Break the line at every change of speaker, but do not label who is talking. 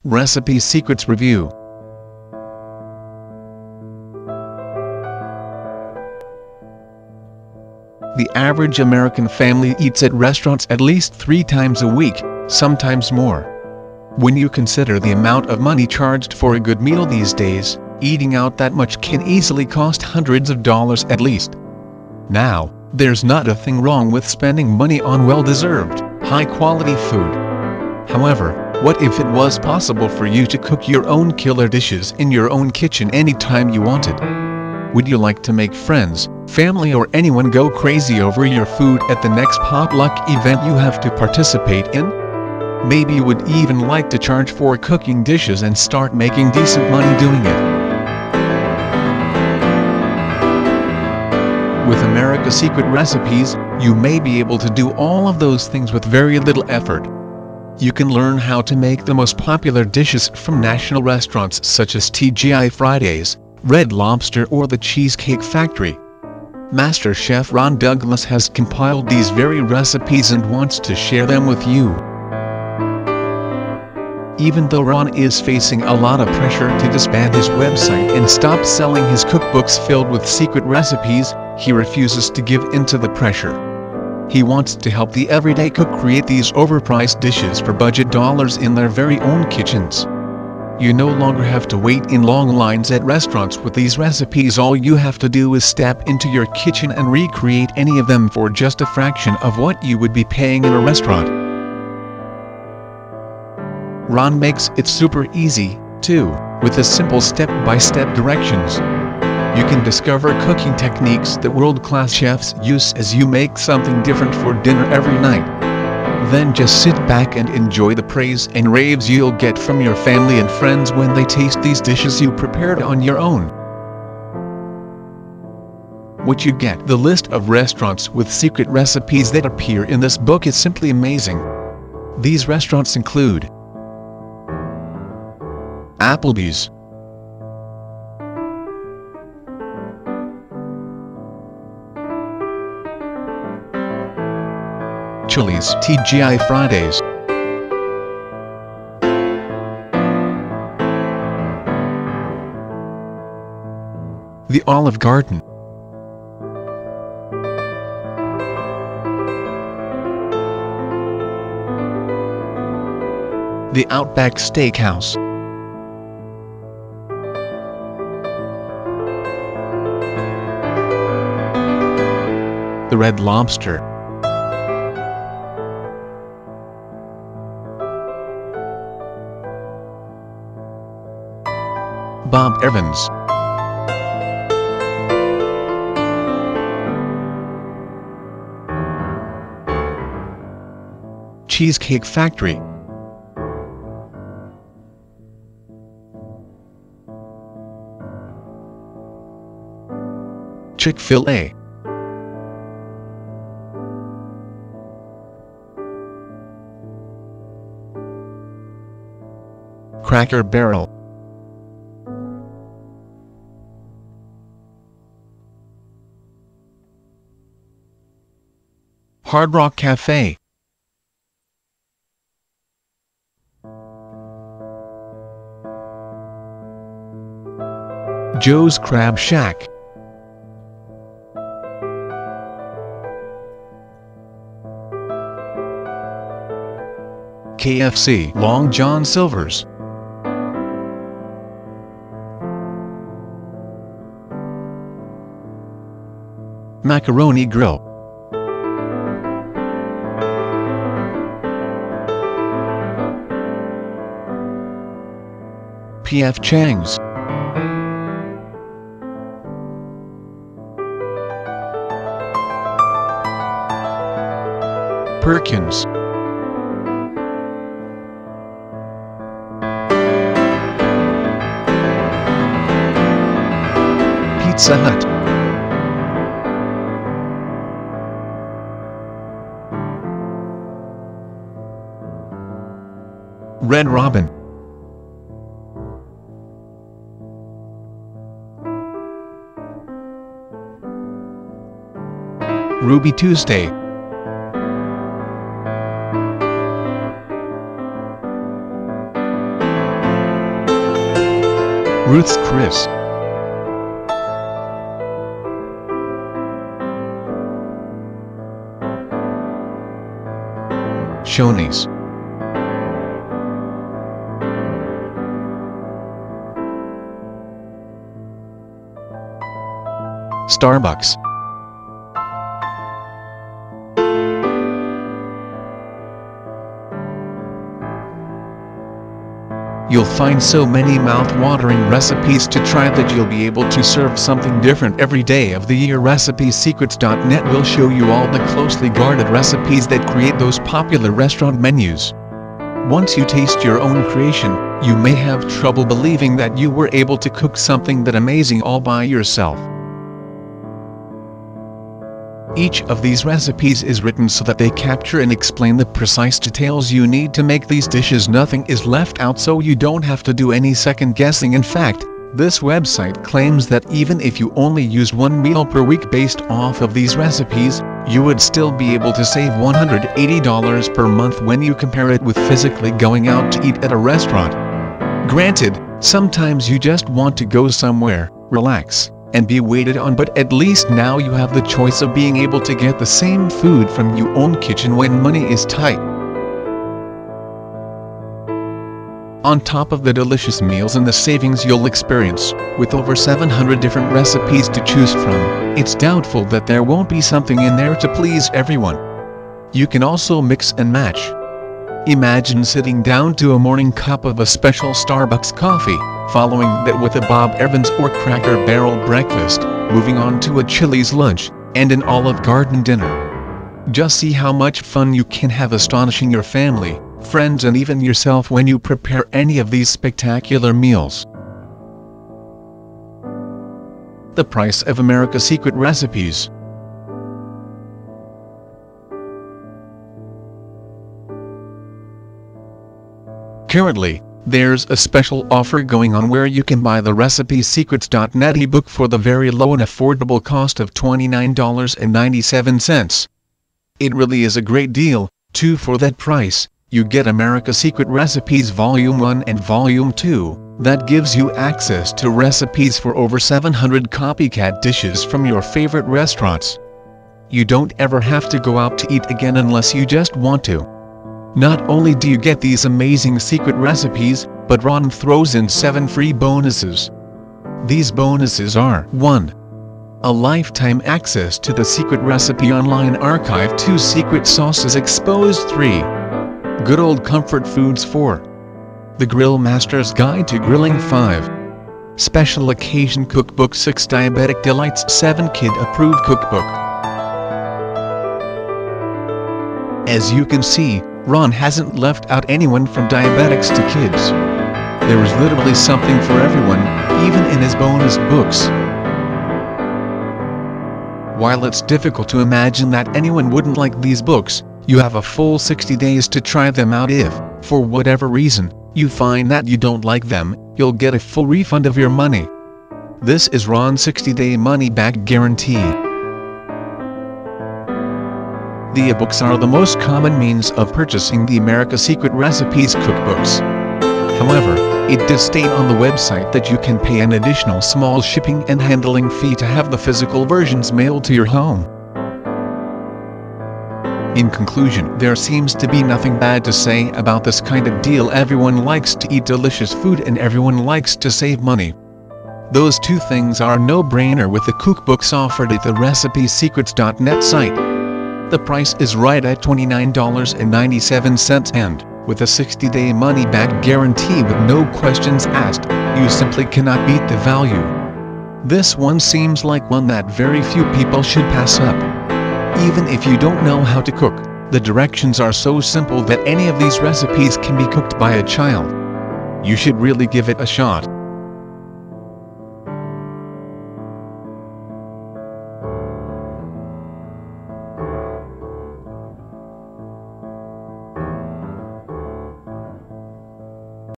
Recipe Secrets Review. The average American family eats at restaurants at least 3 times a week, sometimes more. When you consider the amount of money charged for a good meal these days, eating out that much can easily cost hundreds of dollars at least. Now, there's not a thing wrong with spending money on well-deserved, high-quality food. However, what if it was possible for you to cook your own killer dishes in your own kitchen anytime you wanted? Would you like to make friends, family or anyone go crazy over your food at the next potluck event you have to participate in? Maybe you would even like to charge for cooking dishes and start making decent money doing it. With America's Secret Recipes, you may be able to do all of those things with very little effort. You can learn how to make the most popular dishes from national restaurants such as TGI Fridays, Red Lobster or the Cheesecake Factory. Master Chef Ron Douglas has compiled these very recipes and wants to share them with you. Even though Ron is facing a lot of pressure to disband his website and stop selling his cookbooks filled with secret recipes, he refuses to give in to the pressure. He wants to help the everyday cook create these overpriced dishes for budget dollars in their very own kitchens. You no longer have to wait in long lines at restaurants with these recipes. All you have to do is step into your kitchen and recreate any of them for just a fraction of what you would be paying in a restaurant. Ron makes it super easy, too, with the simple step-by-step directions. You can discover cooking techniques that world-class chefs use as you make something different for dinner every night. Then just sit back and enjoy the praise and raves you'll get from your family and friends when they taste these dishes you prepared on your own. What you get. The list of restaurants with secret recipes that appear in this book is simply amazing. These restaurants include Applebee's, Chili's, TGI Fridays, the Olive Garden, the Outback Steakhouse, the Red Lobster, Bob Evans, Cheesecake Factory, Chick-fil-A, Cracker Barrel, Hard Rock Cafe, Joe's Crab Shack, KFC, Long John Silver's, Macaroni Grill, P.F. Chang's, Perkins, Pizza Hut, Red Robin, Ruby Tuesday, Ruth's Chris, Shoney's, Starbucks, You'll find so many mouth-watering recipes to try that you'll be able to serve something different every day of the year. RecipeSecrets.net will show you all the closely guarded recipes that create those popular restaurant menus. Once you taste your own creation, you may have trouble believing that you were able to cook something that amazing all by yourself. Each of these recipes is written so that they capture and explain the precise details you need to make these dishes. Nothing is left out, so you don't have to do any second guessing. In fact, this website claims that even if you only use one meal per week based off of these recipes, you would still be able to save $180 per month when you compare it with physically going out to eat at a restaurant. Granted, sometimes you just want to go somewhere, relax, and be waited on, but at least now you have the choice of being able to get the same food from your own kitchen when money is tight. On top of the delicious meals and the savings you'll experience, with over 700 different recipes to choose from, it's doubtful that there won't be something in there to please everyone. You can also mix and match. Imagine sitting down to a morning cup of a special Starbucks coffee, following that with a Bob Evans or Cracker Barrel breakfast, moving on to a Chili's lunch, and an Olive Garden dinner. Just see how much fun you can have astonishing your family, friends, and even yourself when you prepare any of these spectacular meals. The price of America's Secret recipes. Currently, there's a special offer going on where you can buy the RecipeSecrets.net ebook for the very low and affordable cost of $29.97. It really is a great deal, too. For that price, you get America's Secret Recipes Volume 1 and Volume 2, that gives you access to recipes for over 700 copycat dishes from your favorite restaurants. You don't ever have to go out to eat again unless you just want to. Not only do you get these amazing secret recipes, but Ron throws in 7 free bonuses. These bonuses are: 1. A lifetime access to the Secret Recipe Online Archive. 2. Secret Sauces Exposed. 3. Good Old Comfort Foods. 4. The Grill Master's Guide to Grilling. 5. Special Occasion Cookbook. 6. Diabetic Delights. 7. Kid Approved Cookbook. As you can see, Ron hasn't left out anyone from diabetics to kids. There is literally something for everyone, even in his bonus books. While it's difficult to imagine that anyone wouldn't like these books, you have a full 60 days to try them out. If, for whatever reason, you find that you don't like them, you'll get a full refund of your money. This is Ron's 60-day money-back guarantee. The ebooks are the most common means of purchasing the America's Secret Recipes cookbooks. However, it does state on the website that you can pay an additional small shipping and handling fee to have the physical versions mailed to your home. In conclusion, there seems to be nothing bad to say about this kind of deal. Everyone likes to eat delicious food and everyone likes to save money. Those two things are a no-brainer with the cookbooks offered at the RecipeSecrets.net site. The price is right at $29.97, and, with a 60-day money-back guarantee with no questions asked, you simply cannot beat the value. This one seems like one that very few people should pass up. Even if you don't know how to cook, the directions are so simple that any of these recipes can be cooked by a child. You should really give it a shot.